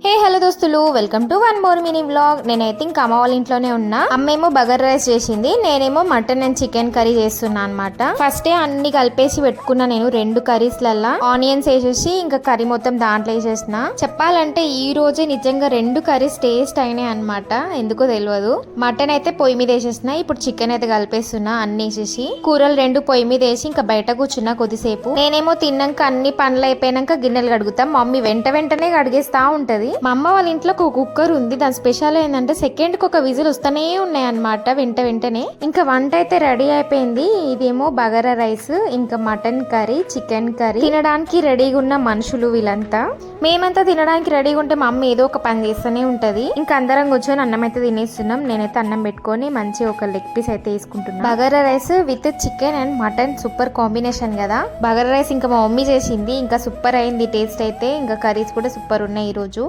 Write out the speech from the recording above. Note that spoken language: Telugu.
హే హలో దోస్తులు, welcome to one more mini vlog. నేనైతే ఇంకా అమ్మ వాళ్ళ ఇంట్లోనే ఉన్నా. అమ్మేమో బగర్ రైస్ చేసింది, నేనేమో మటన్ అండ్ చికెన్ కర్రీ చేస్తున్నా అనమాట. ఫస్ట్ అన్ని కలిపేసి పెట్టుకున్నా నేను 2 కర్రీస్లల్లా. ఆనియన్స్ వేసేసి ఇంకా కర్రీ మొత్తం దాంట్లో వేసేసిన. చెప్పాలంటే ఈ రోజే నిజంగా 2 కర్రీస్ టేస్ట్ అయినాయి అనమాట, ఎందుకో తెలియదు. మటన్ అయితే పొయ్యి మీద వేసేసిన, ఇప్పుడు చికెన్ అయితే కలిపేస్తున్నా అన్ని వేసేసి. కూరలు 2 పొయ్యి మీద వేసి ఇంకా బయట కూర్చున్నా కొద్దిసేపు. నేనేమో తిన్నాక అన్ని పనులు అయిపోయినాక గిన్నెలు కడుగుతాం, మమ్మీ వెంటనే కడిగేస్తా ఉంటది. మా అమ్మ వాళ్ళ ఇంట్లో ఒక కుక్కర్ ఉంది, దాని స్పెషల్ ఏంటంటే సెకండ్ కి ఒక విజిల్ వస్తూనే ఉన్నాయి అనమాట వెంటనే. ఇంకా వంట అయితే రెడీ అయిపోయింది. ఇదేమో బగారా రైస్, ఇంకా మటన్ కర్రీ, చికెన్ కర్రీ. తినడానికి రెడీగా ఉన్న మనుషులు వీళ్ళంతా. మేమంతా తినడానికి రెడీగా ఉంటే మా అమ్మ ఏదో ఒక పని చేస్తూనే ఉంటది. ఇంకా అందరం కూర్చొని అన్నం అయితే తినేస్తున్నాం. నేనైతే అన్నం పెట్టుకొని మంచి ఒక లెగ్ పీస్ అయితే వేసుకుంటున్నాను. Bagara rice with chicken and mutton super combination కదా. బగారా రైస్ ఇంకా మా మమ్మీ చేసింది, ఇంకా సూపర్ అయింది టేస్ట్ అయితే. ఇంకా కర్రీస్ కూడా సూపర్ ఉన్నాయి ఈ రోజు.